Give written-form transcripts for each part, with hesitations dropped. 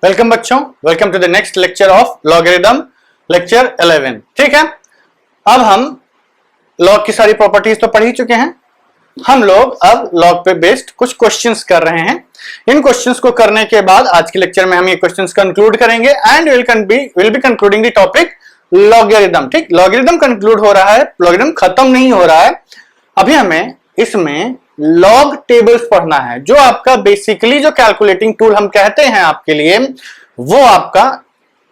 Welcome बच्चों, welcome to the next lecture of logarithm, lecture 11। ठीक है, अब हम लॉग की सारी प्रॉपर्टीज तो पढ़ ही चुके हैं। हम लोग अब लॉग पे बेस्ड कुछ क्वेश्चंस कर रहे हैं। इन क्वेश्चंस को करने के बाद आज के लेक्चर में हम ये क्वेश्चंस कंक्लूड करेंगे and will be concluding the topic logarithm. ठीक, लॉगरिथम कंक्लूड हो रहा है, लॉगरिथम खत्म नहीं हो रहा है। अभी हमें इसमें लॉग टेबल्स पढ़ना है, जो आपका बेसिकली जो कैलकुलेटिंग टूल हम कहते हैं आपके लिए, वो आपका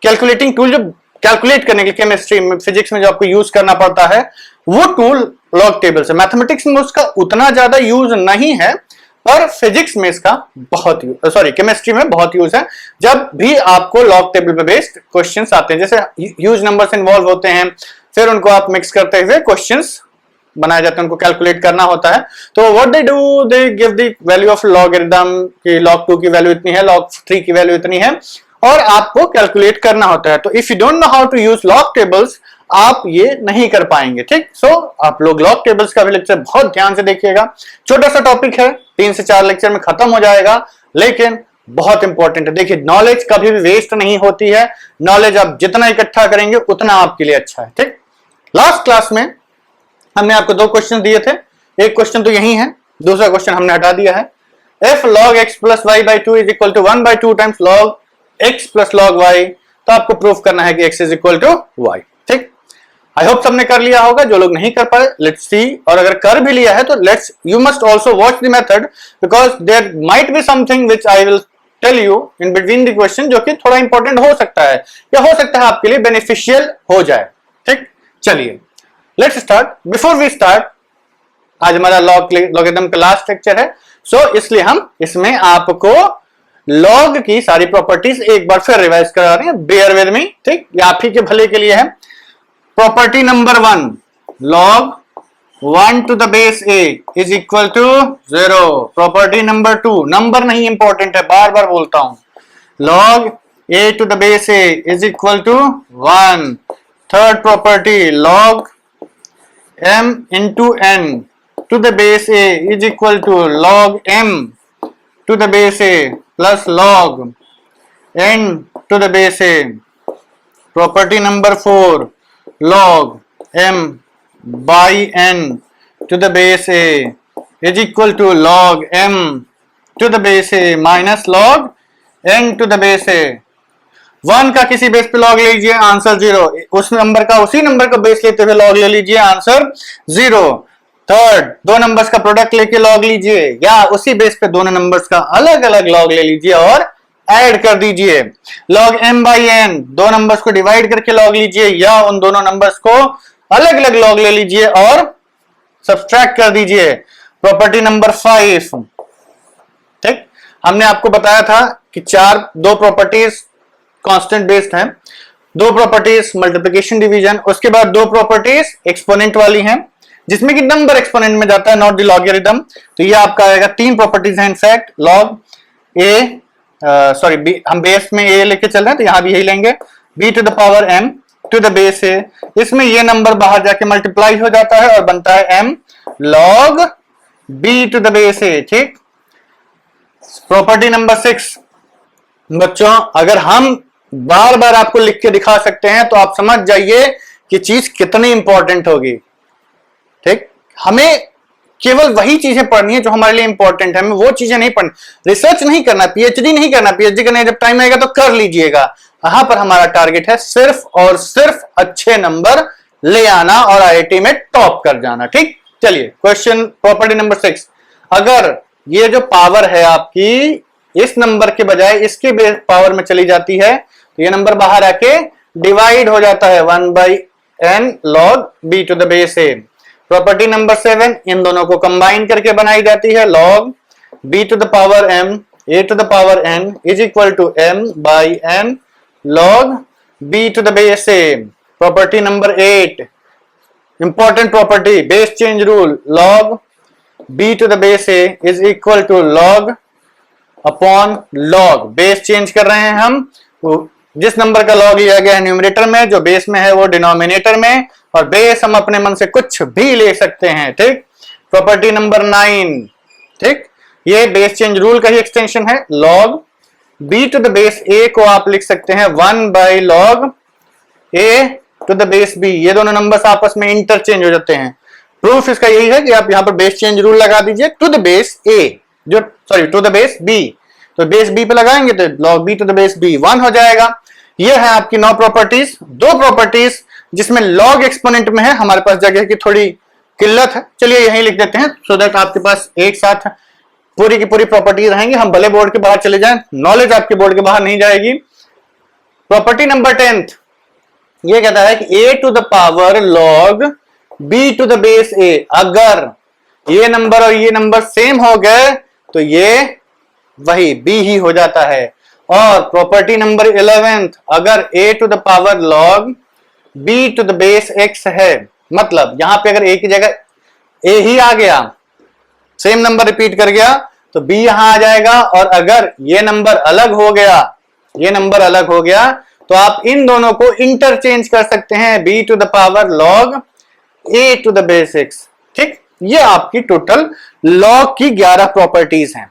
कैलकुलेटिंग टूल जो कैलकुलेट करने के लिए केमिस्ट्री में, फिजिक्स में जो आपको यूज करना पड़ता है, वो टूल लॉग टेबल्स है। मैथमेटिक्स में उसका उतना ज्यादा यूज नहीं है, पर फिजिक्स में इसका बहुत केमिस्ट्री में बहुत यूज है। जब भी आपको लॉग टेबल पे बेस्ड क्वेश्चंस आते हैं, जैसे ह्यूज नंबर्स इन्वॉल्व होते हैं, फिर उनको आप मिक्स करते हुए क्वेश्चंस बनाए जाते हैं, उनको कैलकुलेट करना होता है। तो what they do, they give the value of logarithm कि log 2 की वैल्यू इतनी है, log 3 की वैल्यू इतनी है, और आपको कैलकुलेट करना होता है। तो if you don't know how to use log tables, आप ये नहीं कर पाएंगे। ठीक, सो आप लोग लॉग टेबल्स का भी लेक्चर बहुत ध्यान से देखिएगा। छोटा सा टॉपिक है, 3 से 4 लेक्चर में खत्म हो जाएगा, लेकिन बहुत इंपॉर्टेंट है। देखिए, नॉलेज कभी भी वेस्ट नहीं होती है। नॉलेज आप जितना इकट्ठा करेंगे उतना आपके लिए अच्छा है। ठीक, लास्ट क्लास में हमने आपको 2 क्वेश्चन दिए थे। एक क्वेश्चन तो यही है, दूसरा क्वेश्चन हमने हटा दिया है। If log x plus y by 2 is equal to 1 by 2 times log x plus log y, तो आपको प्रूफ करना है कि x is equal to y। ठीक, आई होप सबने कर लिया होगा। जो लोग नहीं कर पाए, लेट्स सी, और अगर कर भी लिया है तो you must also watch the method, because there might be something which I will tell you in between the question, जो कि थोड़ा इंपॉर्टेंट हो सकता है, या हो सकता है आपके लिए बेनिफिशियल हो जाए। ठीक, चलिए let's start. Before we start, आज हमारा लॉगरिथम का लास्ट लेक्चर है, सो इसलिए हम इसमें आपको लॉग की सारी प्रॉपर्टीज एक बार फिर रिवाइज करा रहे हैं। Bear with me. ठीक, ये आप ही के भले के लिए है। Property number 1, log 1 to the base a is equal to 0। Property number 2, number नहीं इंपॉर्टेंट है, बार बार बोलता हूं, log a to the base a is equal to 1। Third property, log m into n to the base a is equal to log m to the base a plus log n to the base a। Property number 4, log m by n to the base a is equal to log m to the base a minus log n to the base a। 1 का किसी base पे log लीजिए, answer 0। उस number का उसी number का base लेते हुए लॉग ले लीजिए, आंसर 0। थर्ड, 2 नंबर्स का प्रोडक्ट लेके लॉग लीजिए, या उसी बेस पे दोनों नंबर्स का अलग अलग लॉग ले लीजिए और ऐड कर दीजिए। Log m by n, 2 numbers को डिवाइड करके लॉग लीजिए, या उन दोनों नंबर्स को अलग अलग लॉग ले लीजिए और सब्सट्रैक्ट कर दीजिए। Property number 5। ठीक, हमने आपको बताया था कि 2 प्रॉपर्टीज कांस्टेंट बेस्ड हैं, 2 प्रॉपर्टीज मल्टीप्लिकेशन डिवीजन, उसके बाद 2 प्रॉपर्टीज एक्सपोनेंट वाली हैं, जिसमें कि नंबर एक्सपोनेंट में जाता है, नॉट द लॉगरिथम। तो ये आपका आएगा 3 प्रॉपर्टीज हैं इनफैक्ट। लॉग ए बी, हम बेस में ए लेके चल रहे हैं तो यहां भी यही लेंगे, b to the power m to the base a. इसमें ये नंबर बाहर जाके मल्टीप्लाई हो जाता है और बनता है m log b to the base a. ठीक, प्रॉपर्टी नंबर 6, बच्चों अगर हम बार बार आपको लिख के दिखा सकते हैं तो आप समझ जाइए कि चीज कितनी इंपॉर्टेंट होगी। ठीक, हमें केवल वही चीजें पढ़नी है जो हमारे लिए इंपॉर्टेंट है, हमें वो चीजें नहीं पढ़नी, रिसर्च नहीं करना, पीएचडी नहीं करना। पीएचडी करने जब टाइम आएगा तो कर लीजिएगा। यहां पर हमारा टारगेट है सिर्फ और सिर्फ अच्छे नंबर ले आना और आईआईटी में टॉप कर जाना। ठीक, चलिए क्वेश्चन प्रॉपर्टी नंबर 6। अगर ये जो पावर है आपकी इस नंबर के बजाय इसके पावर में चली जाती है, तो ये नंबर बाहर आके डिवाइड हो जाता है, 1 by n log b to the base a। Property number 7, इन दोनों को कंबाइन करके बनाई जाती है, log b to the power m a to the power n is equal to m by n log b to the base a। Property number 8, important property, base change rule, log b to the base a is equal to log upon log। Base change कर रहे हैं हम, जिस number का log लिया गया है numerator में, जो बेस में है वो डिनोमिनेटर में, और बेस हम अपने मन से कुछ भी ले सकते हैं। ठीक, प्रॉपर्टी नंबर 9। ठीक, ये बेस चेंज रूल का ही एक्सटेंशन है, log b to the base a को आप लिख सकते हैं 1 by log a to the base b। ये दोनों नंबर्स आपस में इंटरचेंज हो जाते हैं। प्रूफ इसका यही है कि आप यहां पर बेस चेंज रूल लगा दीजिए टू द बेस a, जो sorry to the base b, तो बेस b पे लगाएंगे तो log b to the base b 1 हो जाएगा। ये है आपकी 9 प्रॉपर्टीज। 2 प्रॉपर्टीज जिसमें लॉग एक्सपोनेंट में है, हमारे पास जगह की थोड़ी किल्लत है, चलिए यहीं लिख देते हैं सो दैट आपके पास एक साथ पूरी की पूरी प्रॉपर्टी रहेंगी। हम भले बोर्ड के बाहर चले जाएं, नॉलेज आपके बोर्ड के बाहर नहीं जाएगी। प्रॉपर्टी नंबर 10 ये कहता है कि a to the power log b to the base a, अगर ये नंबर और ये नंबर सेम हो गए तो ये वही b ही हो जाता है। और प्रॉपर्टी नंबर 11 अगर a to the power log b to the base x है, मतलब यहां पे अगर a की जगह a ही आ गया, सेम नंबर रिपीट कर गया, तो b यहां आ जाएगा। और अगर ये नंबर अलग हो गया, ये नंबर अलग हो गया, तो आप इन दोनों को इंटरचेंज कर सकते हैं b to the power log a to the base x। ठीक, ये आपकी टोटल लॉग की 11 प्रॉपर्टीज हैं।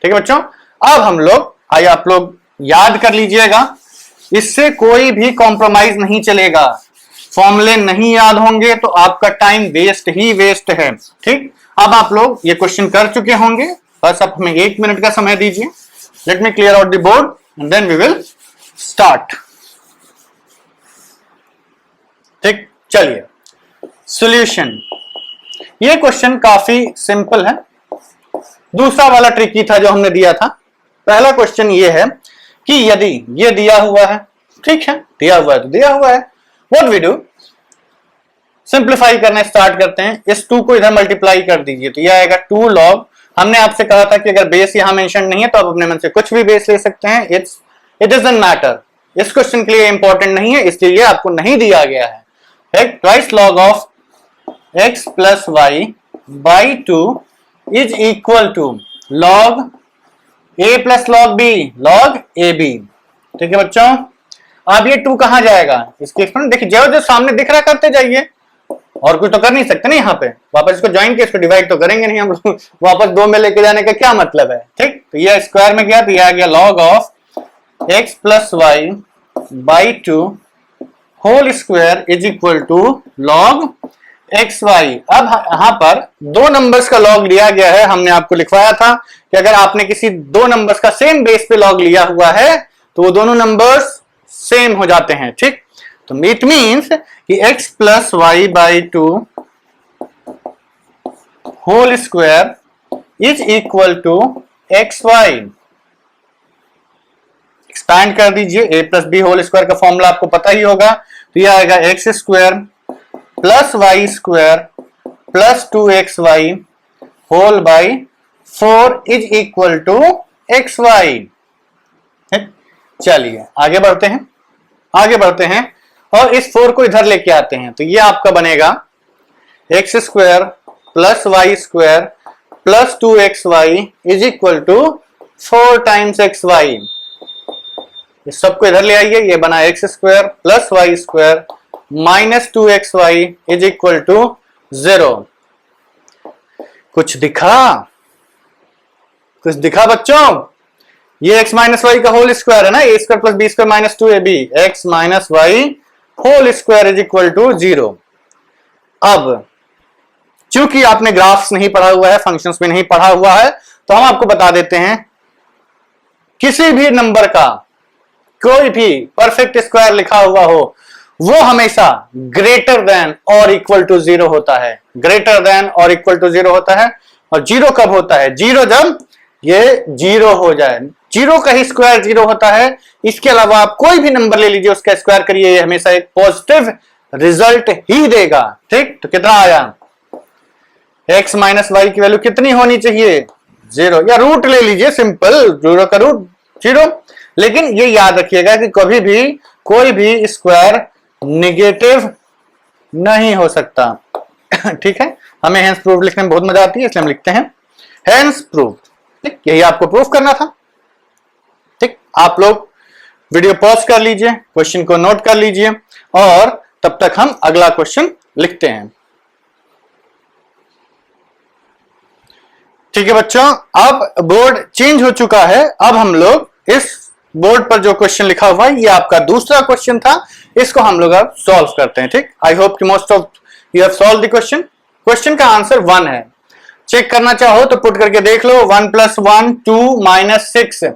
ठीक है बच्चों, अब हम लोग आइए आप लोग याद कर लीजिएगा, इससे कोई भी कॉम्प्रोमाइज नहीं चलेगा। फॉर्मूले नहीं याद होंगे तो आपका टाइम वेस्ट ही वेस्ट है। ठीक, अब आप लोग ये क्वेश्चन कर चुके होंगे, बस आप हमें 1 मिनट का समय दीजिए। Let me clear out the board and then we will start. ठीक, चलिए सॉल्यूशन। ये क्वेश्चन काफी सिंपल है, दूसरा वाला ट्रिकी था जो हमने दिया था। पहला क्वेश्चन ये है कि यदि ये दिया हुआ है, ठीक है, दिया हुआ है तो दिया हुआ है, व्हाट वी डू, सिंप्लीफाई करना स्टार्ट करते हैं। इस 2 को इधर मल्टीप्लाई कर दीजिए तो यह आएगा 2 लॉग। हमने आपसे कहा था कि अगर बेस यहां मेंशन नहीं है तो आप अपने मन से कुछ भी बेस ले सकते हैं, इट डजंट मैटर। इस क्वेश्चन के लिए इंपॉर्टेंट नहीं है, इसलिए आपको नहीं दिया गया है। Twice log of x plus y by 2 is equal to log a plus log b log a b. ठीक है बच्चों, अब ये 2 कहां जाएगा, इसके एक्सपेरिमेंट देखिए, जो जो सामने दिख रहा करते जाइए, और कुछ तो कर नहीं सकते ना। यहाँ पे वापस इसको ज्वाइन के इसको डिवाइड तो करेंगे नहीं हम लोग, वापस 2 में लेके जाने का क्या मतलब है। ठीक, तो ये स्क्वायर में गया तो ये आ गया log of x plus y by 2 whole square is equal to log x y. अब यहां पर 2 नंबर्स का लॉग लिया गया है। हमने आपको लिखवाया था कि अगर आपने किसी 2 नंबर्स का सेम बेस पे लॉग लिया हुआ है तो वो दोनों नंबर्स सेम हो जाते हैं। ठीक, तो इट मीन्स कि x plus y by 2 whole square is equal to x y. Expand कर दीजिए, a plus b whole square का फॉर्मूला आपको पता ही होगा, तो यह आएगा x square plus y square plus 2xy whole by 4 is equal to x y. चलिए आगे बढ़ते हैं, आगे बढ़ते हैं और इस 4 को इधर लेके आते हैं, तो ये आपका बनेगा x square plus y square plus 2xy is equal to 4 times x y. इस सबको इधर ले आइए, ये बना x square plus y square minus 2xy is equal to 0। कुछ दिखा, कुछ दिखा बच्चों? ये x माइनस वाई का होल स्क्वायर है ना, a square plus b square minus 2ab, x minus y whole square is equal to 0। अब चूंकि आपने ग्राफ्स नहीं पढ़ा हुआ है, फंक्शंस में नहीं पढ़ा हुआ है, तो हम आपको बता देते हैं किसी भी नंबर का कोई भी परफेक्ट स्क्वायर लिखा हुआ हो वो हमेशा ग्रेटर देन और इक्वल टू 0 होता है। ग्रेटर देन और इक्वल टू 0 होता है। और 0 कब होता है? 0 जब ये 0 हो जाए, 0 का ही स्क्वायर 0 होता है। इसके अलावा आप कोई भी नंबर ले लीजिए, उसका स्क्वायर करिए, ये हमेशा एक पॉजिटिव रिजल्ट ही देगा। ठीक, तो कितना आया? x माइनस वाई की वैल्यू कितनी होनी चाहिए? 0, या रूट ले लीजिए, सिंपल 0 का रूट 0। लेकिन ये याद रखिएगा कि कभी भी कोई भी स्क्वायर नेगेटिव नहीं हो सकता। ठीक है, हमें हेंस प्रूफ लिखने में बहुत मजा आती है, इसलिए हम लिखते हैं हेंस प्रूफ। ठीक, यही आपको प्रूफ करना था। ठीक, आप लोग वीडियो पॉज कर लीजिए, क्वेश्चन को नोट कर लीजिए और तब तक हम अगला क्वेश्चन लिखते हैं। ठीक है बच्चों, अब बोर्ड चेंज हो चुका है। अब हम लोग इस बोर्ड पर जो क्वेश्चन लिखा हुआ है ये आपका दूसरा क्वेश्चन था, इसको हम लोग अब सॉल्व करते हैं। ठीक, आई होप कि most of you have solve the question. Question का आंसर 1 है। चेक करना चाहो तो पुट करके देख लो। 1 + 1 2 -6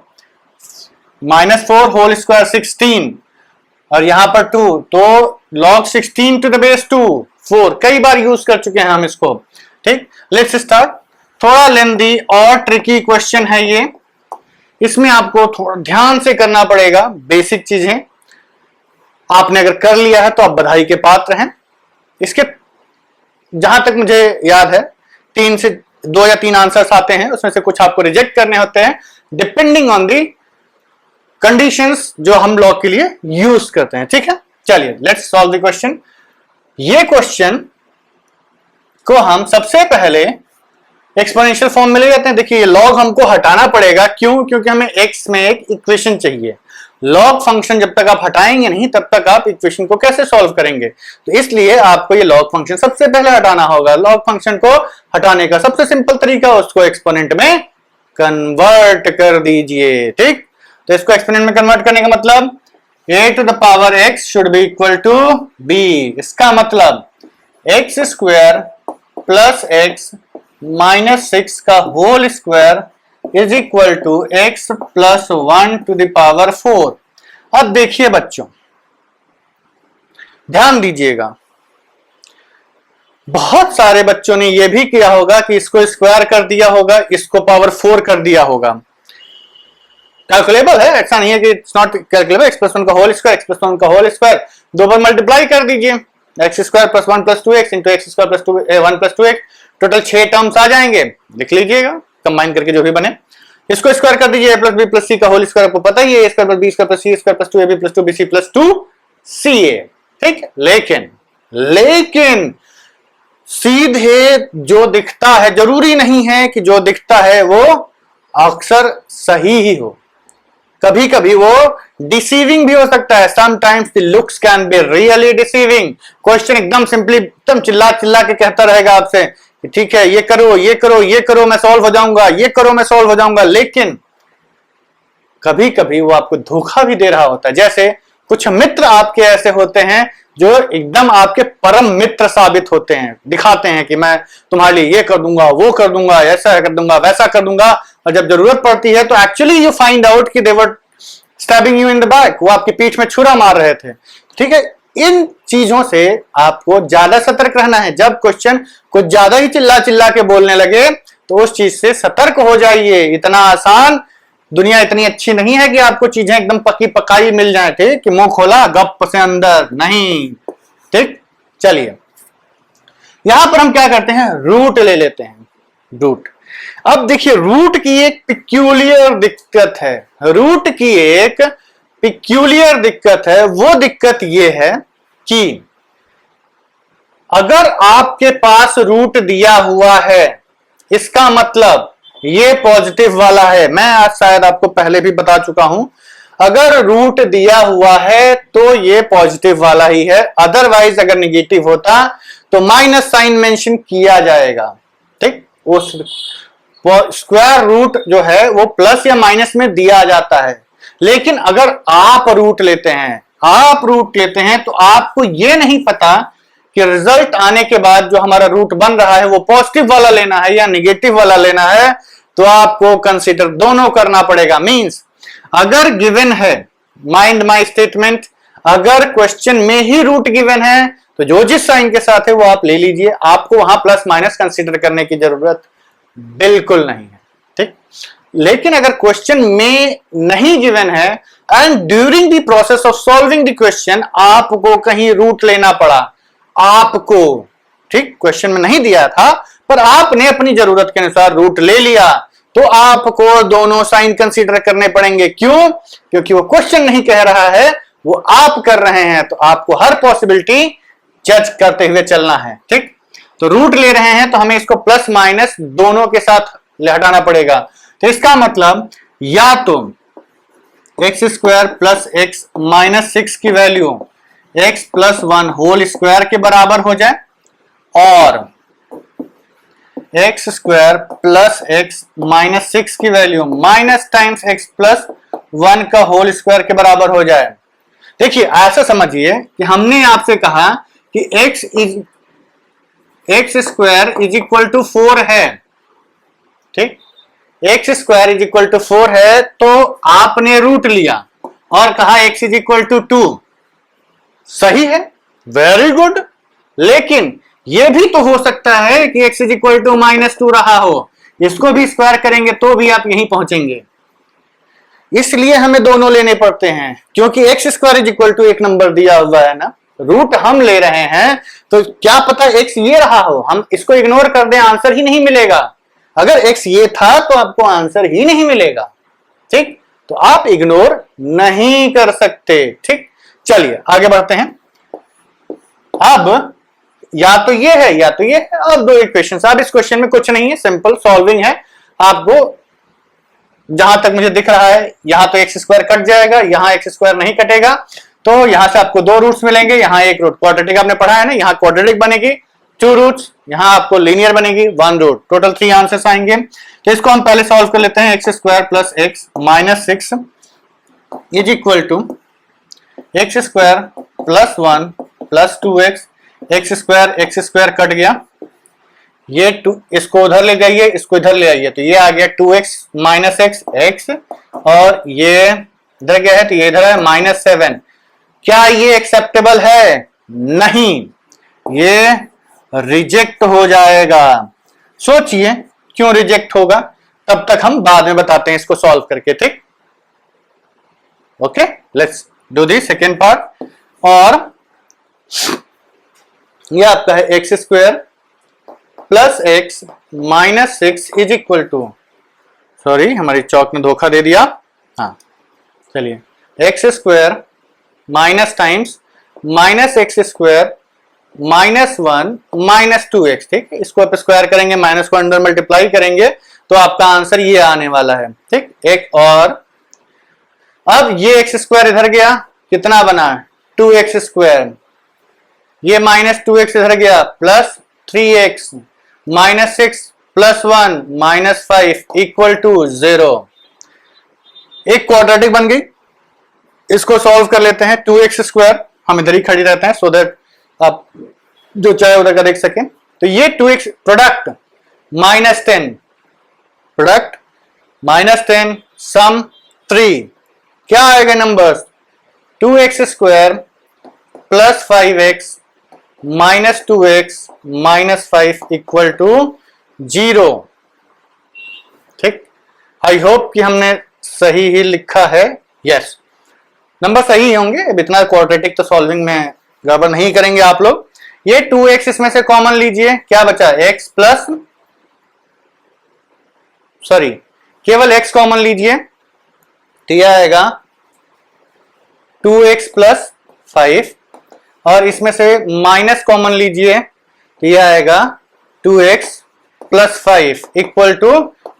-4 होल स्क्वायर 16 और यहां पर 2, तो log 16 to the base 2 4 कई बार यूज कर चुके हैं हम इसको। ठीक, लेट्स स्टार्ट। थोड़ा लेंदी और ट्रिकी क्वेश्चन है ये, इसमें आपको थोड़ा ध्यान से करना पड़ेगा। बेसिक चीजें आपने अगर कर लिया है तो आप बधाई के पात्र हैं। इसके जहां तक मुझे याद है 3 से 2 या 3 आंसर्स आते हैं, उसमें से कुछ आपको रिजेक्ट करने होते हैं डिपेंडिंग ऑन दी कंडीशंस जो हम लॉग के लिए यूज करते हैं। ठीक है, चलिए लेट्स सॉल्व द क्वेश्चन। ये क्वेश्चन को हम सबसे पहले एक्सपोनेंशियल फॉर्म में ले जाते हैं। देखिए लॉग हमको हटाना पड़ेगा, क्यों? क्योंकि हमें एक्स में एक इक्वेशन चाहिए। लॉग फंक्शन जब तक आप हटाएंगे नहीं तब तक आप इक्वेशन को कैसे सॉल्व करेंगे? तो इसलिए आपको ये लॉग फंक्शन सबसे पहले हटाना होगा। लॉग फंक्शन को हटाने का सबसे सिंपल तरीका, उसको एक्सपोनेंट में कन्वर्ट कर दीजिए। ठीक, तो इसको एक्सपोनेंट में कन्वर्ट करने का मतलब a to the power x should be equal to b। इसका मतलब x square plus x minus 6 का whole square is equal to x plus 1 to the power 4। अब देखिए बच्चों, ध्यान दीजिएगा, बहुत सारे बच्चों ने यह भी किया होगा कि इसको स्क्वायर कर दिया होगा, इसको पावर 4 कर दिया होगा। कैलकुलेबल है, ऐसा नहीं है कि इट्स नॉट कैलकुलेबल। एक्सप्रेशन का होल स्क्वायर, एक्सप्रेशन का होल स्क्वायर 2 बार मल्टीप्लाई कर दीजिए। X square plus 1 + 2x into x square plus 1 + 2x, total 6 terms आ जाएंगे। लिख लीजिएगा कंबाइन करके जो भी बने। इसको स्क्वायर कर दीजिए, a + b + c का होल स्क्वायर आपको पता ही है, a² + b² + c² + 2ab + 2bc + 2ca। ठीक, लेकिन सीधे जो दिखता है, जरूरी नहीं है कि जो दिखता है वो अक्सर सही ही हो, कभी कभी वो डिसीविंग भी हो सकता है। Sometimes the looks can be really deceiving. Question एकदम सिंपली एकदम चिल्ला चिल्ला के कहता रहेगा आपसे कि ठीक है ये करो ये करो ये करो मैं सॉल्व हो जाऊंगा, ये करो मैं सॉल्व हो जाऊंगा, लेकिन कभी कभी वो आपको धोखा भी दे रहा होता है। जैसे कुछ मित्र आपके ऐसे होते हैं जो एकदम आपके परम मित्र साबित होते हैं, दिखाते हैं कि मैं तुम्हारे लिए ये कर दूंगा वो कर दूंगा, ऐसा कर दूंगा वैसा कर दूंगा, और जब जरूरत पड़ती है तो एक्चुअली यू फाइंड आउट कि they were stabbing you in the back, वो आपकी पीठ में छुरा मार रहे थे। ठीक है, इन चीजों से आपको ज्यादा सतर्क रहना है। जब क्वेश्चन कुछ ज्यादा ही चिल्ला चिल्ला के बोलने लगे तो उस चीज से सतर्क हो जाइए। इतना आसान दुनिया इतनी अच्छी नहीं है कि आपको चीजें एकदम पकी पकाई मिल जाए। ठीक, कि मुंह खोला गप से अंदर नहीं। ठीक, चलिए यहां पर हम क्या करते हैं, रूट ले लेते हैं। रूट, अब देखिए रूट की एक पिक्यूलियर दिक्कत है। रूट की एक पिक्यूलियर दिक्कत है। वो दिक्कत ये है कि अगर आपके पास रूट दिया हुआ है, इसका मतलब ये पॉजिटिव वाला है। मैं आज शायद आपको पहले भी बता चुका हूं, अगर रूट दिया हुआ है तो ये पॉजिटिव वाला ही है, अदरवाइज अगर निगेटिव होता तो माइनस साइन मेंशन किया जाएगा। ठीक, उस स्क्वायर रूट जो है वो प्लस या माइनस में दिया जाता है। लेकिन अगर आप रूट लेते हैं तो आपको ये नहीं पता कि रिजल्ट आने के बाद जो हमारा रूट बन रहा है वो पॉजिटिव वाला लेना है या निगेटिव वाला लेना है, तो आपको कंसीडर दोनों करना पड़ेगा। मींस अगर गिवन है, माइंड माय स्टेटमेंट, अगर क्वेश्चन में ही रूट गिवन है तो जो जिस साइन के साथ है वो आप ले लीजिए, आपको वहां प्लस माइनस कंसीडर करने की जरूरत बिल्कुल नहीं है। ठीक, लेकिन अगर क्वेश्चन में नहीं गिवन है and during the process of solving the question आपको कहीं रूट लेना पड़ा, आपको, ठीक, क्वेश्चन में नहीं दिया था पर आपने अपनी जरूरत के अनुसार रूट ले लिया, तो आपको दोनों साइन कंसीडर करने पड़ेंगे। क्यों? क्योंकि वो क्वेश्चन नहीं कह रहा है, वो आप कर रहे हैं, तो आपको हर पॉसिबिलिटी जज करते हुए चलना है। ठीक, तो रूट ले रहे हैं तो हमें इसको प्लस माइनस दोनों के साथ हटाना पड़ेगा। तो इसका मतलब या तो x² प्लस x माइनस 6 की value x plus 1 whole square के बराबर हो जाए, और x² प्लस x माइनस 6 की value minus times x plus 1 का होल स्क्वायर के बराबर हो जाए। देखिए ऐसा समझिए कि हमने आपसे कहा कि x square is equal to 4 है, ठीक, x square is equal to 4 है, तो आपने रूट लिया और कहा एक्स इज इक्वल टू 2, सही है, वेरी गुड। लेकिन यह भी तो हो सकता है कि एक्स इज इक्वल टू -2 रहा हो, इसको भी स्क्वायर करेंगे तो भी आप यहीं पहुंचेंगे। इसलिए हमें दोनों लेने पड़ते हैं, क्योंकि x square is equal to एक नंबर दिया हुआ है ना, रूट हम ले रहे हैं, तो क्या पता एक्स ये रहा हो, हम इसको इग्नोर कर दें, आंसर ही नहीं मिलेगा। अगर एक्स ये था तो आपको आंसर ही नहीं मिलेगा, ठीक, तो आप इग्नोर नहीं कर सकते, ठीक। चलिए आगे बढ़ते हैं। अब या तो ये है या तो ये है, अब दो इक्वेशंस। अब इस क्वेश्चन में कुछ नहीं है, सिंपल सॉल्विंग है। आपको जहां तक मुझे दिख रहा है यहां तो एक्स स्क्वायर कट जाएगा, यहां एक्स स्क्वायर नहीं कटेगा, तो यहां से आपको दो रूट्स मिलेंगे, यहां एक रूट, क्वाड्रेटिक आपने पढ़ा है ना, यहां क्वाड्रेटिक बनेगी 2 रूट्स, यहां आपको लीनियर बनेगी 1 रूट, टोटल 3 आंसर्स आएंगे। तो इसको हम पहले सॉल्व कर लेते हैं। X square plus x minus 6 is equal to x square plus 1 plus 2x, x square cut गया, ये 2 इसको उधर ले जाइए, इसको इधर ले आइए, तो ये आ गया 2x माइनस x, और ये इधर गया है तो ये इधर है -7। क्या ये एक्सेप्टेबल है? नहीं, ये रिजेक्ट हो जाएगा। सोचिए क्यों रिजेक्ट होगा, तब तक हम बाद में बताते हैं इसको सॉल्व करके, ठीक। Okay, let's do the second part. और ये आपका है x square plus x minus 6 is equal to, sorry हमारी चौक ने धोखा दे दिया, हाँ चलिए, x square minus times minus x square -1 minus 2x, ठीक, इसको आप स्क्वायर करेंगे, माइनस को अंडर मल्टीप्लाई करेंगे, तो आपका आंसर ये आने वाला है, ठीक। एक और अब ये एक्स स्क्वायर इधर गया, कितना बना 2x स्क्वायर, ये -2x इधर गया, plus 3x minus 6 plus 1 minus 5 equal to 0। एक क्वाड्रेटिक बन गई, इसको सॉल्व कर लेते हैं। 2x स्क्वायर हम इधर ही खड़ी रहते हैं, सो दैट आप जो चाहे उधर का देख सकें। तो ये 2x प्रोडक्ट -10, प्रोडक्ट -10 सम 3, क्या आएगा numbers, 2x square plus 5x minus 2x minus 5 equal to 0, ठीक। आई होप कि हमने सही ही लिखा है, यस, नंबर सही होंगे। अब इतना क्वाड्रेटिक तो सॉल्विंग में गड़बड़ नहीं करेंगे आप लोग। ये 2x इसमें से कॉमन लीजिए, क्या बचा, x प्लस, सॉरी केवल x कॉमन लीजिए, तो यह आएगा 2x प्लस 5, और इसमें से माइनस कॉमन लीजिए, तो यह आएगा 2x प्लस 5 इक्वल टू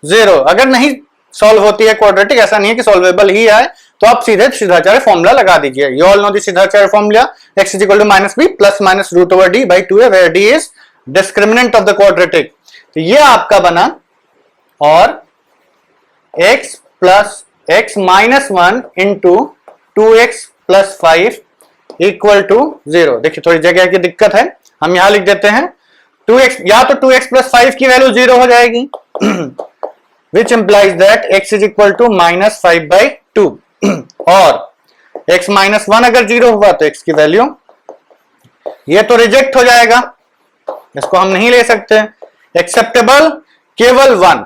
0। अगर नहीं सॉल्व होती है क्वाड्रेटिक, ऐसा नहीं है कि सॉल्वेबल ही है, तो आप सीधे सिद्धाचार्य फॉर्मूला लगा दीजिए। You all know the Siddhacharya formula, x is equal to -b plus minus √d by 2a, where d is discriminant of the quadratic. तो ये आपका बना, और x plus x minus 1 into 2x plus 5 equal to 0। देखिए थोड़ी जगह की दिक्कत है, हम यहां लिख देते हैं 2x, या तो 2x प्लस 5 की वैल्यू 0 हो जाएगी, which implies that x is equal to -5/2, और x माइनस 1 अगर 0 हुआ तो x की वैल्यू, ये तो रिजेक्ट हो जाएगा, इसको हम नहीं ले सकते। एक्सेप्टेबल केवल 1,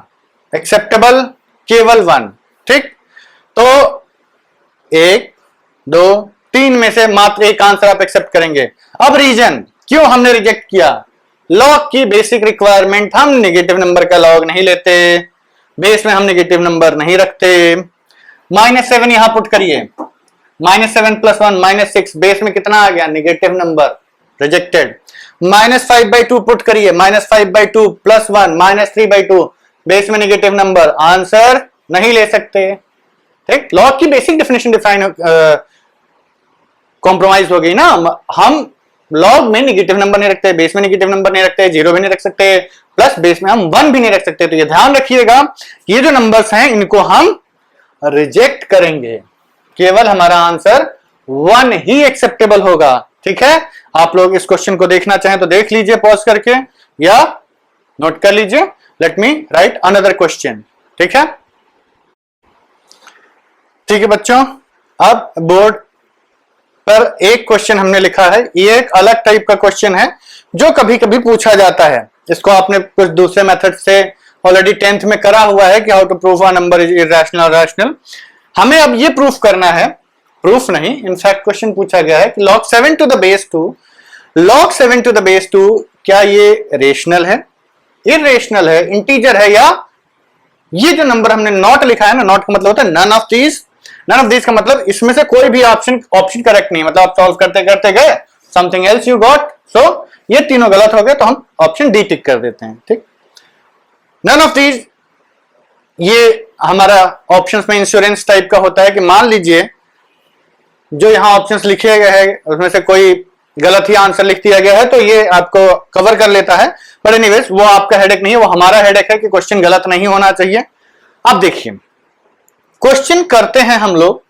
एक्सेप्टेबल केवल 1, ठीक। तो 1 2 3 में से मात्र एक आंसर आप एक्सेप्ट करेंगे। अब रीजन क्यों हमने रिजेक्ट किया, लॉग की बेसिक रिक्वायरमेंट, हम नेगेटिव नंबर का लॉग नहीं लेते, बेस में हम नेगेटिव नंबर नहीं रखते। -7 यहां पुट करिए, -7 प्लस 1 -6, बेस में कितना आ गया, नेगेटिव नंबर, रिजेक्टेड। -5/2 पुट करिए, -5/2 प्लस 1 -3/2, बेस में नेगेटिव नंबर, आंसर नहीं ले सकते, ठीक। लॉग की बेसिक डेफिनेशन डिफाइन कॉम्प्रोमाइज हो गई ना, हम लॉग में नेगेटिव नंबर नहीं रखते, बेस में नेगेटिव नंबर नहीं रखते, 0 भी नहीं रख सकते, प्लस बेस में हम 1 भी नहीं रख सकते। तो ये ध्यान रखिएगा, ये जो नंबर्स हैं इनको हम रिजेक्ट करेंगे, केवल हमारा आंसर 1 ही एक्सेप्टेबल होगा। ठीक है, आप लोग इस क्वेश्चन को देखना चाहें तो देख लीजिए पॉज करके या नोट कर लीजिए। Let me right another question. ठीक है, ठीक है बच्चों, अब बोर्ड पर एक क्वेश्चन हमने लिखा है, ये एक अलग टाइप का क्वेश्चन है जो कभी कभी पूछा जाता है। इसको आपने कुछ दूसरे मेथड से ऑलरेडी 10th में करा हुआ है कि how to prove a number is irrational और रैशनल। हमें अब ये प्रूफ करना है, प्रूफ नहीं, इनफैक्ट क्वेश्चन पूछा गया है कि log 7 to the base 2, log 7 to the base 2 क्या ये रेशनल है, इररेशनल है, इंटीजर है, या ये जो नंबर हमने नॉट लिखा है ना, नॉट का मतलब होता है none of these. None of these का मतलब इसमें से कोई भी ऑप्शन करेक्ट नहीं, मतलब आप सॉल्व करते करते गए समथिंग एल्स यू गॉट, सो ये तीनों गलत हो गए तो हम ऑप्शन डी टिक कर देते हैं। ठीक, नन ऑफ दीज ये हमारा ऑप्शंस में इंश्योरेंस टाइप का होता है कि मान लीजिए जो यहां ऑप्शंस लिखे गए हैं उसमें से कोई गलत ही आंसर लिख दिया गया है तो ये आपको कवर कर लेता है, बट एनीवेज वो आपका हेडेक नहीं है, वो हमारा हेडेक है कि क्वेश्चन गलत नहीं होना चाहिए। अब देखिए क्वेश्चन करते हैं हम लोग,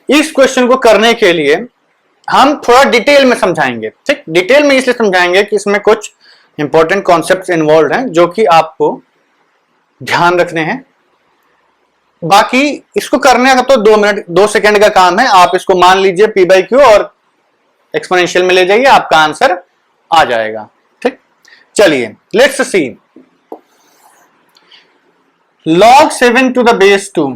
इस क्वेश्चन को करने के लिए हम थोड़ा डिटेल में समझाएंगे। ठीक, डिटेल में इसलिए समझाएंगे कि इसमें कुछ इंपॉर्टेंट कॉन्सेप्ट्स इन्वॉल्व हैं जो कि आपको ध्यान रखने हैं। बाकी इसको करने का तो 2 मिनट 2 सेकंड का काम है, आप इसको मान लीजिए पी बाई क्यू और एक्सपोनेंशियल में ले जाइए, आपका आंसर आ जाएगा। ठीक, चलिए let's see log 7 to the base 2,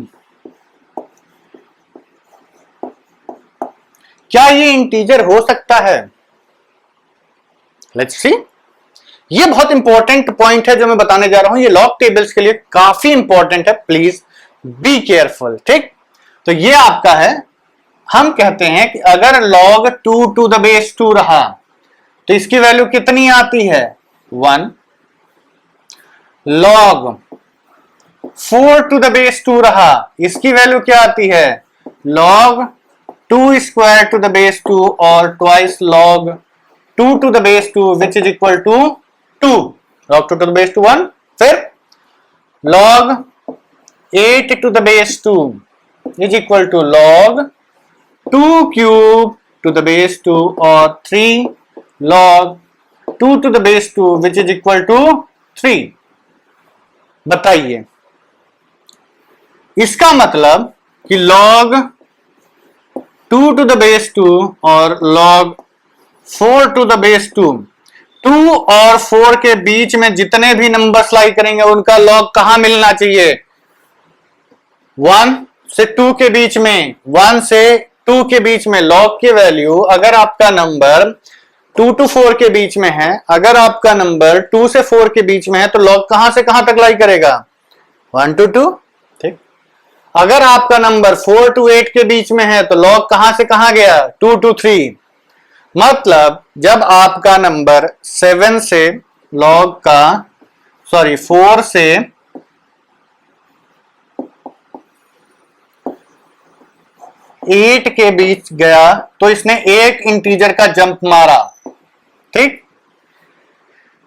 क्या ये इंटीजर हो सकता है? लेट्स सी, ये बहुत इंपॉर्टेंट पॉइंट है जो मैं बताने जा रहा हूं, ये लॉग टेबल्स के लिए काफी इंपॉर्टेंट है, प्लीज बी केयरफुल। ठीक, तो ये आपका है, हम कहते हैं कि अगर log 2 to the base 2 रहा तो इसकी वैल्यू कितनी आती है? 1। log 4 to the base 2 रहा, इसकी वैल्यू क्या आती है? log 2 square to the base 2 और twice log 2 to the base 2 which is equal to 2, log 2 to the base 2 1, फिर log 8 to the base 2 is equal to log 2 cube to the base 2 और 3 log 2 to the base 2 which is equal to 3। बताइए, इसका मतलब कि log 2 to the base 2 और log 4 to the base 2, 2 और 4 के बीच में जितने भी नंबर्स लाई करेंगे उनका log कहां मिलना चाहिए? 1 से 2 के बीच में, 1 से 2 के बीच में log की वैल्यू, अगर आपका नंबर 2 to 4 के बीच में है, अगर आपका नंबर 2 से 4 के बीच में है तो log कहां से कहां तक लाई करेगा? 1 to 2। ठीक, अगर आपका नंबर 4 to 8 के बीच में है तो log कहां से कहां गया? 2 to 3। मतलब जब आपका नंबर 7 से log का 4 से 8 के बीच गया तो इसने एक इंटीजर का जंप मारा। ठीक,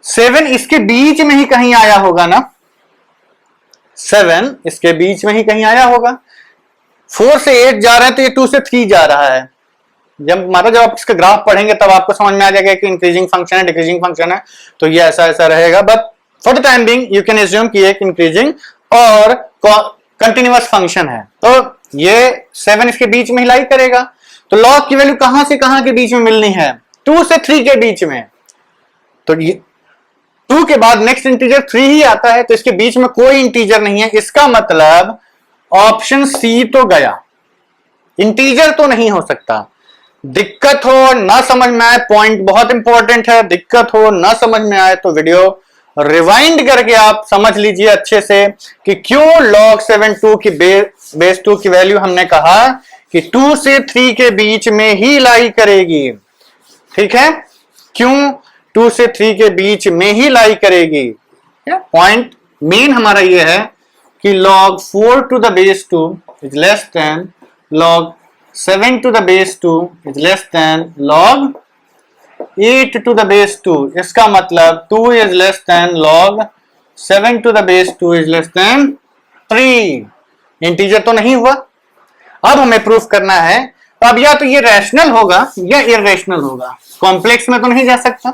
7 इसके बीच में ही कहीं आया होगा ना, 7 इसके बीच में ही कहीं आया होगा। 4 से 8 जा रहे हैं तो ये 2 से 3 जा रहा है। जब आप इसका ग्राफ पढ़ेंगे तब आपको समझ में आ जाएगा कि इंक्रीजिंग फंक्शन है, डिक्रीजिंग फंक्शन है, तो ये ऐसा ऐसा रहेगा। But for the time being you can assume कि एक इंक्रीजिंग और कंटिन्यूअस फंक्शन है, तो ये 7 इसके बीच में ही लाई करेगा। तो log की वैल्यू कहां से कहां के बीच में मिलनी है? 2 से 3 के बीच में। तो ये 2 के बाद नेक्स्ट इंटीजर 3 ही आता है, तो इसके बीच में कोई इंटीजर नहीं है। इसका मतलब ऑप्शन सी तो गया, इंटीजर तो नहीं हो सकता। दिक्कत हो ना समझ में आए, पॉइंट बहुत इंपॉर्टेंट है, दिक्कत हो ना समझ में आए तो वीडियो रिवाइंड करके आप समझ लीजिए अच्छे से कि क्यों log 7 2 की बेस 2 की वैल्यू हमने कहा कि 2 से 3 के बीच में ही लाई करेगी। ठीक है, क्यों 2 से 3 के बीच में ही लाई करेगी? पॉइंट मेन हमारा ये है कि log 4 to the base 2 is less than log 7 to the base 2 is less than log 8 to the base 2। इसका मतलब 2 is less than log 7 to the base 2 is less than 3। Integer तो नहीं हुआ, अब हमें प्रूफ करना है, तो अब या तो ये रैशनल होगा या इररेशनल होगा, कॉम्प्लेक्स में तो नहीं जा सकता।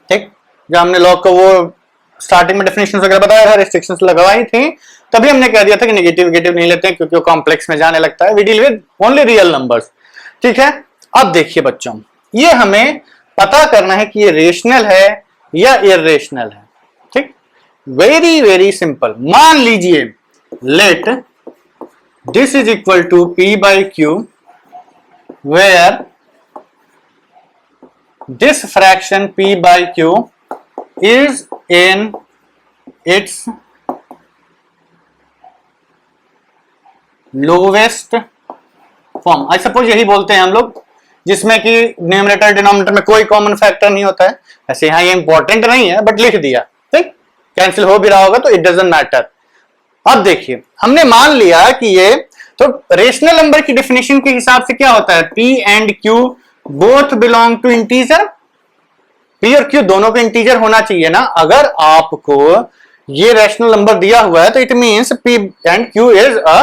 ठीक, जब हमने लॉग को वो स्टार्टिंग में डेफिनेशन वगैरह बताया था, रिस्ट्रिक्शंस लगवाई थी, तभी हमने कह दिया था कि नेगेटिव नहीं लेते हैं क्योंकि वो कॉम्प्लेक्स में जाने लगता है। We deal with only real numbers. ठीक है, अब देखिए बच्चों, ये हमें पता करना है कि ये रेशनल है या इररेशनल है। ठीक, वेरी वेरी सिंपल। मान लीजिए let this is equal to P by Q where this fraction P by Q is in its lowest form। I suppose यही बोलते हैं हम लोग जिसमें कि न्यूमरेटर डिनोमिनेटर में कोई कॉमन फैक्टर नहीं होता है। ऐसे यहां ये इंपॉर्टेंट नहीं है बट लिख दिया, ठीक, कैंसिल हो भी रहा होगा तो इट डजंट मैटर। अब देखिए हमने मान लिया कि ये तो रेशनल नंबर की डेफिनेशन के हिसाब से क्या होता है, P and Q both belong to integer. P और Q दोनों को इंटीजर होना चाहिए ना। अगर आपको ये रैशनल नंबर दिया हुआ है तो it means P and Q is a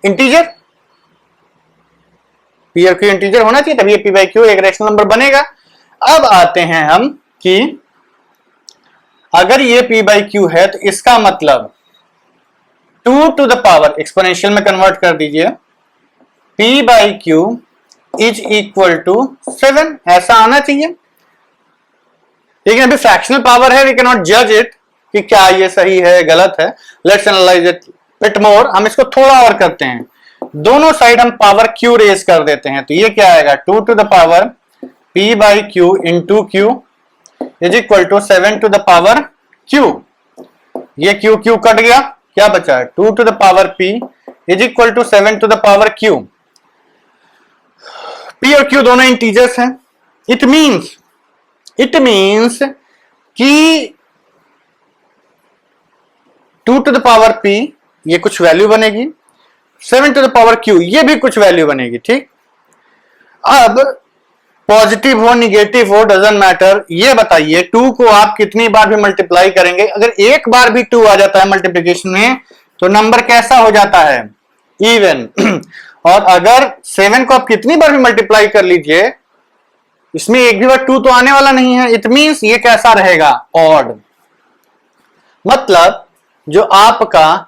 integer. P और Q इंटीजर होना चाहिए तभी P by Q एक रैशनल नंबर बनेगा। अब आते हैं हम कि अगर ये P by Q है तो इसका मतलब 2 टू द पावर, एक्सपोनेंशियल में कन्वर्ट कर दीजिए, P by Q is equal to 7, ऐसा आना चाहिए। लेकिन अभी फ्रैक्शनल पावर है, वी कैन नॉट जज इट कि क्या ये सही है गलत है। Let's analyse it bit more. हम इसको थोड़ा और करते हैं, दोनों साइड हम पावर Q रेज कर देते हैं, तो ये क्या आएगा 2 to the power P by Q into Q is equal to 7 to the power Q। ये Q Q कट गया, क्या बचा है 2 to the power P is equal to 7 to the power Q। P और Q दोनों integers हैं। It means कि 2 to the power P ये कुछ वैल्यू बनेगी, 7 टू द पावर Q ये भी कुछ वैल्यू बनेगी। ठीक, अब पॉजिटिव हो निगेटिव हो डजंट मैटर। ये बताइए 2 को आप कितनी बार भी मल्टीप्लाई करेंगे, अगर एक बार भी 2 आ जाता है मल्टीप्लिकेशन में तो नंबर कैसा हो जाता है, इवन। और अगर 7 को आप कितनी बार भी मल्टीप्लाई कर लीजिए, इसमें एक भी बार 2 तो आने वाला नहीं है। इट मींस ये कैसा रहेगा, ऑड। मतलब जो आपका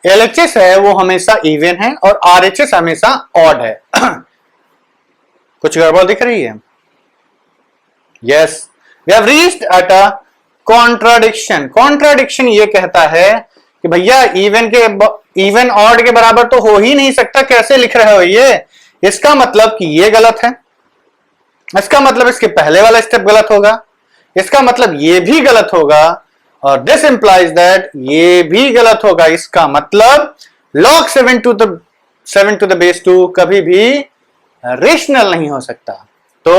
LHS है वो हमेशा इवन है और RHS हमेशा ऑड है। कुछ गड़बड़ दिख रही है? Yes, we have reached at a contradiction. Contradiction ये कहता है कि भैया इवन ऑड के बराबर तो हो ही नहीं सकता, कैसे लिख रहे हो ये। इसका मतलब कि ये गलत है, इसका मतलब इसके पहले वाला स्टेप गलत होगा, इसका मतलब ये भी गलत होगा, और दिस इंप्लाइज दैट ये भी गलत होगा। इसका मतलब log 7 टू द बेस 2 कभी भी रेशनल नहीं हो सकता। तो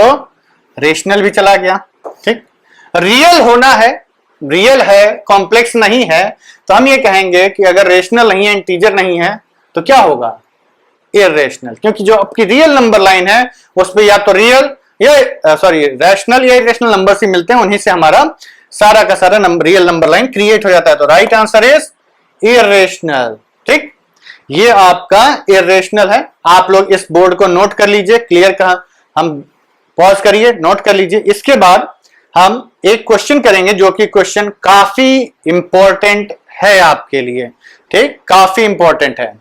रेशनल भी चला गया। ठीक, रियल होना है, रियल है, कॉम्प्लेक्स नहीं है, तो हम ये कहेंगे कि अगर रेशनल नहीं है, इंटीजर नहीं है, तो क्या होगा, इररेशनल। क्योंकि जो आपकी रियल नंबर लाइन है उस पर या तो रियल या रैशनल या इरेशनल नंबर ही मिलते हैं, उन्हीं से हमारा सारा का सारा रियल नंबर लाइन क्रिएट हो जाता है। तो राइट आंसर इज इररेशनल। ठीक, ये आपका इररेशनल है। आप लोग इस बोर्ड को नोट कर लीजिए, क्लियर कहा, हम पॉज करिए, नोट कर लीजिए। इसके बाद हम एक क्वेश्चन करेंगे जो कि क्वेश्चन काफी इंपॉर्टेंट है आपके लिए। ठीक, काफी इंपॉर्टेंट है।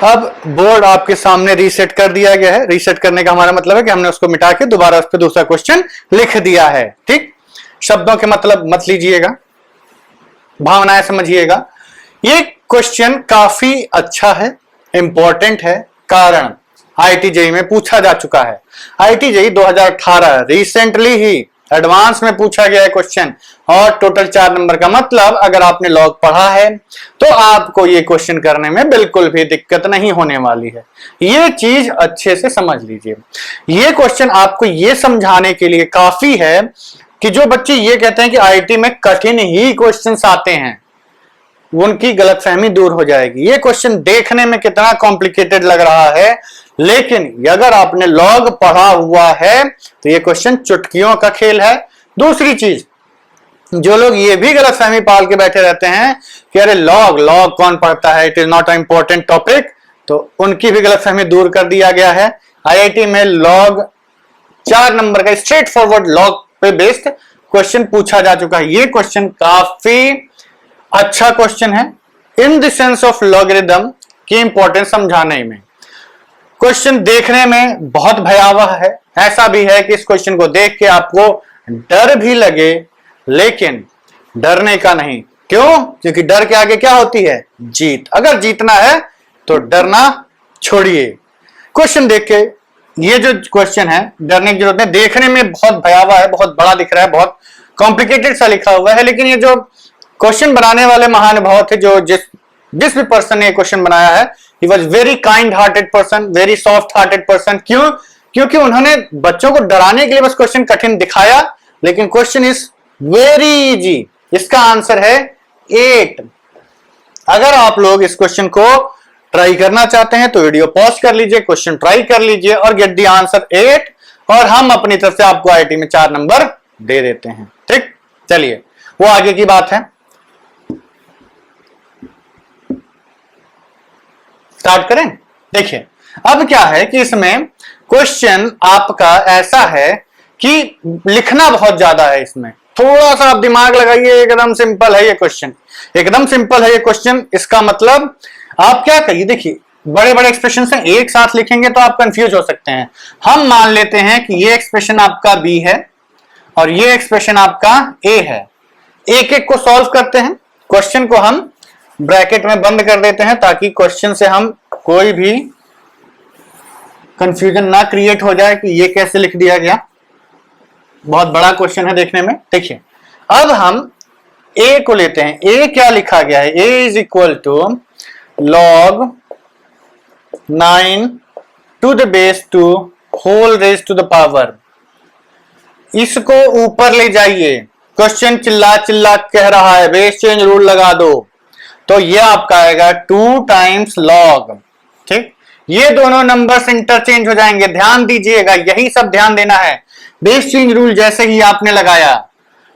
अब बोर्ड आपके सामने रीसेट कर दिया गया है। रीसेट करने का हमारा मतलब है कि हमने उसको मिटा के दोबारा उस पर दूसरा क्वेश्चन लिख दिया है। ठीक, शब्दों के मतलब मत लीजिएगा, भावनाएं समझिएगा। ये क्वेश्चन काफी अच्छा है, इंपॉर्टेंट है, कारण IIT JEE में पूछा जा चुका है। IIT JEE 2018 रिसेंटली ही एडवांस में पूछा गया है क्वेश्चन, और टोटल 4 नंबर का मतलब अगर आपने लॉग पढ़ा है तो आपको ये क्वेश्चन करने में बिल्कुल भी दिक्कत नहीं होने वाली है। ये चीज अच्छे से समझ लीजिए। ये क्वेश्चन आपको ये समझाने के लिए काफी है कि जो बच्चे ये कहते हैं कि IIT में कठिन ही क्वेश्चंस आते हैं, उनकी गलतफहमी दूर हो जाएगी। ये क्वेश्चन देखने में कितना कॉम्प्लिकेटेड लग रहा है, लेकिन अगर आपने लॉग पढ़ा हुआ है तो ये क्वेश्चन चुटकियों का खेल है। दूसरी चीज, जो लोग ये भी गलतफहमी पाल के बैठे रहते हैं कि अरे लॉग लॉग कौन पढ़ता है, it is not a important topic, तो उनकी भी गलतफहमी दूर कर दिया गया है। आईआईटी में लॉग 4 नंबर का स्ट्रेट फॉरवर्ड लॉग पे बेस्ड क्वेश्चन पूछा जा चुका है। ये क्वेश्चन काफी अच्छा क्वेश्चन है in the sense of logarithm की इंपॉर्टेंस समझाने में। क्वेश्चन देखने में बहुत भयावह है, ऐसा भी है कि इस क्वेश्चन को देख के आपको डर भी लगे, लेकिन डरने का नहीं। क्यों? क्योंकि डर के आगे क्या होती है? जीत। अगर जीतना है तो डरना छोड़िए। क्वेश्चन देख के, ये जो क्वेश्चन है डरने की जरूरत नहीं, देखने में बहुत भयावह है, बहुत बड़ा दिख रहा है, बहुत कॉम्प्लिकेटेड सा लिखा हुआ है, लेकिन ये जो क्वेश्चन बनाने वाले महानुभाव थे, जो जिस भी पर्सन ने क्वेश्चन बनाया है, he was very kind hearted person, very soft hearted person. क्यों? क्योंकि उन्होंने बच्चों को डराने के लिए बस क्वेश्चन कठिन दिखाया, लेकिन क्वेश्चन इज वेरी इजी। इसका आंसर है 8। अगर आप लोग इस क्वेश्चन को ट्राई करना चाहते हैं तो वीडियो पॉज कर लीजिए, क्वेश्चन ट्राई कर लीजिए और गेट द आंसर 8, और हम अपनी तरफ से आपको आईआईटी में 4 नंबर दे देते हैं। ठीक, चलिए वो आगे की बात है, स्टार्ट करें। देखिए अब क्या है कि इसमें क्वेश्चन आपका ऐसा है कि लिखना बहुत ज्यादा है, इसमें थोड़ा सा आप दिमाग लगाइए। एकदम सिंपल है ये क्वेश्चन, एकदम सिंपल है ये क्वेश्चन। इसका मतलब आप क्या करिए, देखिए बड़े बड़े एक्सप्रेशन हैं, एक साथ लिखेंगे तो आप कंफ्यूज हो सकते हैं। हम मान लेते हैं कि ये एक्सप्रेशन आपका बी है और ये एक्सप्रेशन आपका ए है। एक एक को सॉल्व करते हैं, क्वेश्चन को हम ब्रैकेट में बंद कर देते हैं ताकि क्वेश्चन से हम कोई भी कंफ्यूजन ना क्रिएट हो जाए कि ये कैसे लिख दिया गया। बहुत बड़ा क्वेश्चन है देखने में। देखिए अब हम ए को लेते हैं। ए क्या लिखा गया है? A is equal to log 9 to the base 2 whole raised to the power। इसको ऊपर ले जाइए, क्वेश्चन चिल्ला चिल्ला कह रहा है बेस चेंज रूल लगा दो, तो ये आपका आएगा 2 टाइम्स log। ठीक, ये दोनों नंबर्स इंटरचेंज हो जाएंगे, ध्यान दीजिएगा, यही सब ध्यान देना है। बेस चेंज रूल जैसे ही आपने लगाया,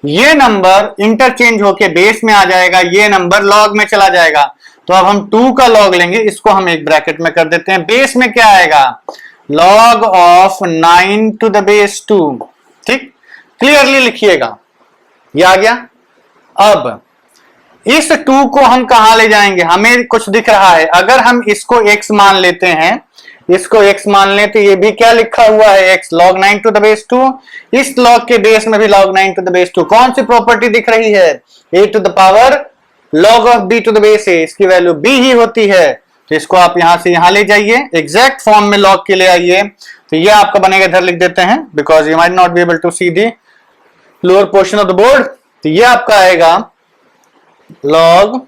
ये नंबर इंटरचेंज होके बेस में आ जाएगा, ये नंबर लॉग में चला जाएगा। तो अब हम 2 का लॉग लेंगे, इसको हम एक ब्रैकेट में कर देते हैं। बेस में क्या आएगा? log of 9 to the base 2। ठीक, क्लियरली लिखिएगा, ये आ गया। अब इस 2 को हम कहां ले जाएंगे? हमें कुछ दिख रहा है, अगर हम इसको x मान लेते हैं, इसको x मान लें तो ये भी क्या लिखा हुआ है? x log 9 to the base 2। इस log के बेस में भी log 9 टू द बेस 2। कौन सी प्रॉपर्टी दिख रही है? a to the power log of b to the base a, इसकी वैल्यू b ही होती है। तो इसको आप यहां से यहां ले जाइए, एग्जैक्ट फॉर्म में log के ले आइए, तो ये आपका बनेगा, इधर लिख देते हैं because you might not be able to see the lower portion of the board. तो ये आपका आएगा log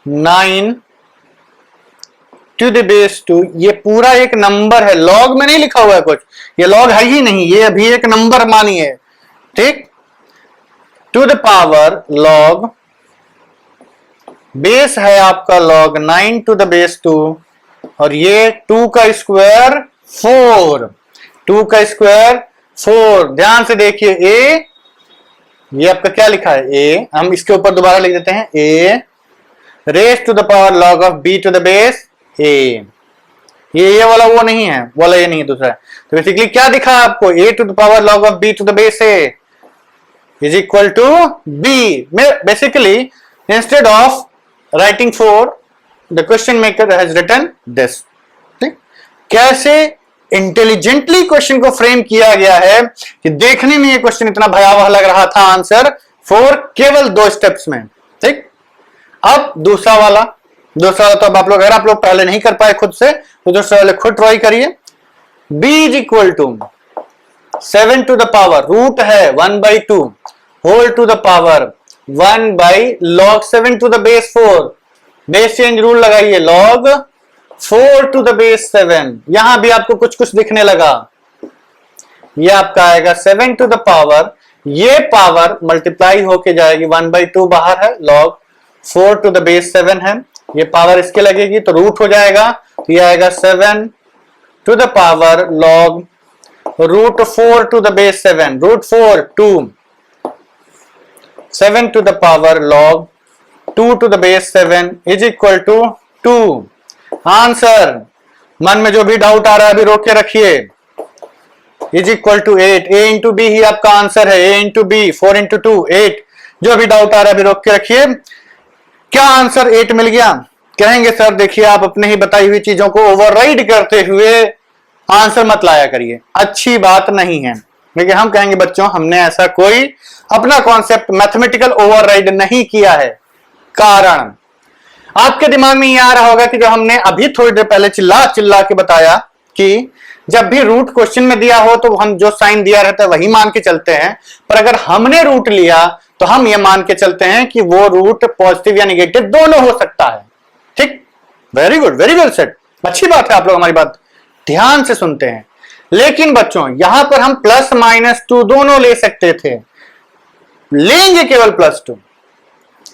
9 टू द बेस 2। ये पूरा एक नंबर है, log में नहीं लिखा हुआ है कुछ, ये log है ही नहीं, ये अभी एक नंबर मानिए। ठीक, to the power log, base है आपका log 9 टू द बेस 2, और ये 2 का स्क्वायर 4, 2 का स्क्वायर 4। ध्यान से देखिए, a, ये आपका क्या लिखा है? a, हम इसके ऊपर दोबारा लिख देते हैं a raise to the power log of b to the base a। ये वाला वो नहीं है, वाला ये नहीं है, दूसरा है। तो बेसिकली क्या दिखा आपको? a to the power log of b to the base a is equal to b। Basically, instead of writing 4, the question maker has written this। ठीक, कैसे इंटेलिजेंटली क्वेश्चन को फ्रेम किया गया है कि देखने में ये क्वेश्चन इतना भयावह लग रहा था, आंसर 4 केवल 2 स्टेप्स में। ठीक, अब दूसरा वाला तो अब आप लोग, अगर आप लोग पहले नहीं कर पाए खुद से, तो दूसरा वाले खुद ट्राई करिए। b is equal to 7 to the power, root है 1/2, whole to the power 1/log 7 to the base 4। Base change rule लगाइए, log 4 टू द बेस 7। यहां भी आपको कुछ कुछ दिखने लगा, ये आपका आएगा 7 टू द पावर, ये पावर मल्टीप्लाई होके जाएगी, 1/2 बाहर है, log 4 टू द बेस 7 है, ये पावर इसके लगेगी तो रूट हो जाएगा, तो ये आएगा 7 to the power log root 4 to the base 7, root 4 2, 7 to the power log 2 to the base 7 is equal to 2। Answer, मन में जो भी डाउट आ रहा है अभी रोक के रखिए, is equal to 8। A into b ही आपका आंसर है, ए इंटू बी, 4 इंटू 2 8। जो भी डाउट आ रहा है अभी रोक के रखिए। क्या आंसर 8 मिल गया? कहेंगे सर देखिए आप अपने ही बताई हुई चीजों को ओवरराइड करते हुए आंसर मत लाया करिए, अच्छी बात नहीं है। लेकिन हम कहेंगे बच्चों हमने ऐसा कोई अपना कॉन्सेप्ट मैथमेटिकल ओवरराइड नहीं किया है। कारण आपके दिमाग में ये आ रहा होगा कि जो हमने अभी थोड़ी देर पहले चिल्ला चिल्ला के बताया कि जब भी रूट क्वेश्चन में दिया हो तो हम जो साइन दिया रहता है वही मान के चलते हैं, पर अगर हमने रूट लिया तो हम ये मान के चलते हैं कि वो रूट पॉजिटिव या निगेटिव दोनों हो सकता है। ठीक, very good, very well said, अच्छी बात है, आप लोग हमारी बात ध्यान से सुनते हैं। लेकिन बच्चों यहां पर हम +-2 दोनों ले सकते थे, लेंगे केवल +2।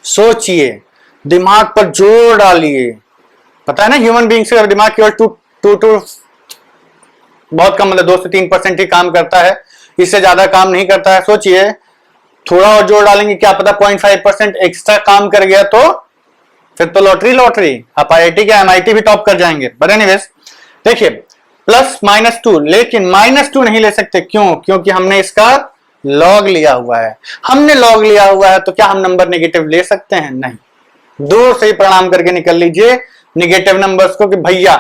सोचिए, दिमाग पर जोर डालिए। पता है ना ह्यूमन बीइंग से दिमाग केवल टू बहुत कम, मतलब 2 से 3% ही काम करता है, इससे ज्यादा काम नहीं करता है। सोचिए थोड़ा और जोर डालेंगे, क्या पता 0.5% एक्स्ट्रा काम कर गया तो फिर तो लॉटरी। आप IIT के MIT भी टॉप कर जाएंगे। बट एनीवेज देखिए +-2, लेकिन -2 नहीं ले सकते। क्यों? क्योंकि हमने इसका लॉग लिया हुआ है। हमने लॉग लिया हुआ है तो क्या हम नंबर नेगेटिव ले सकते हैं? नहीं। दूर से ही प्रणाम करके निकल लीजिए निगेटिव नंबर्स को कि भैया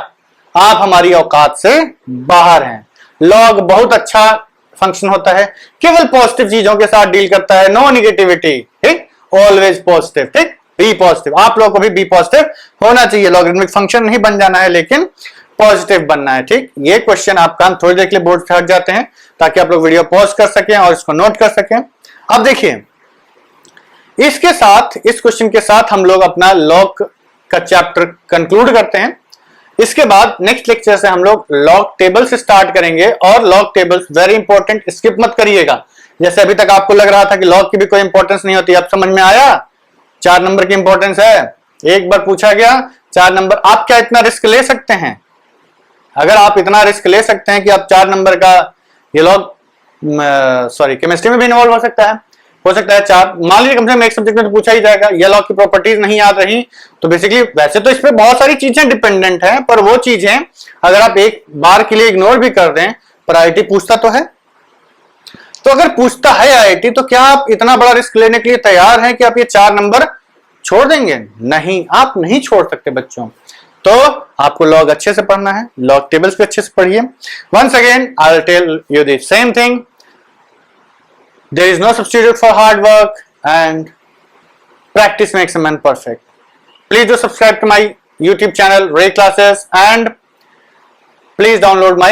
आप हमारी औकात से बाहर हैं। लॉग बहुत अच्छा फंक्शन होता है, केवल पॉजिटिव चीजों के साथ डील करता है, नो निगेटिविटी। ठीक, ऑलवेज पॉजिटिव। ठीक, बी पॉजिटिव। आप लोगों को भी बी पॉजिटिव होना चाहिए। लॉगरिथमिक फंक्शन नहीं बन जाना है, लेकिन पॉजिटिव बनना है। ठीक, ये क्वेश्चन आपका हम थोड़ी देर के लिए बोर्ड से हट जाते हैं ताकि आप लोग वीडियो पॉज कर सकें और इसको नोट कर सकें। अब देखिए इसके साथ, इस क्वेश्चन के साथ हम लोग अपना लॉग का चैप्टर कंक्लूड करते हैं। इसके बाद नेक्स्ट लेक्चर से हम लोग लॉग टेबल से स्टार्ट करेंगे। और log tables very important, skip मत करिएगा। जैसे अभी तक आपको लग रहा था कि लॉग की भी कोई इंपॉर्टेंस नहीं होती, अब समझ में आया 4 नंबर की इंपॉर्टेंस है। एक बार पूछा गया 4 नंबर, आप क्या इतना रिस्क ले सकते हैं? अगर आप इतना रिस्क ले सकते हैं कि आप 4 नंबर का ये लॉग केमिस्ट्री में भी इन्वॉल्व हो सकता है 4, मान लीजिए कम से कम एक सब्जेक्ट में तो पूछा ही जाएगा। ये लॉग की प्रॉपर्टीज नहीं याद रही तो बेसिकली वैसे तो इस पे बहुत सारी चीजें डिपेंडेंट हैं, पर वो चीजें अगर आप एक बार के लिए इग्नोर भी कर दें, पर IIT पूछता तो है। तो अगर पूछता है IIT तो क्या आप इतना बड़ा रिस्क लेने के लिए तैयार हैं कि आप ये 4 नंबर छोड़ देंगे? नहीं, आप नहीं छोड़ सकते बच्चों। तो आपको लॉग अच्छे से पढ़ना है, लॉग टेबल्स भी अच्छे से पढ़िए। Once again I will tell you the same thing, there is no substitute for hard work and practice makes a man perfect. Please do subscribe to my YouTube channel Ray Classes and please download my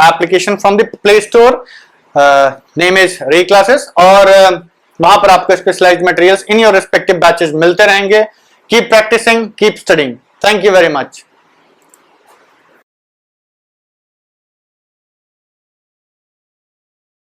application from the Play Store. Name is Ray Classes और वहां पर आपको specialized materials in your respective batches मिलते रहेंगे। Keep practicing, keep studying. Thank you very much.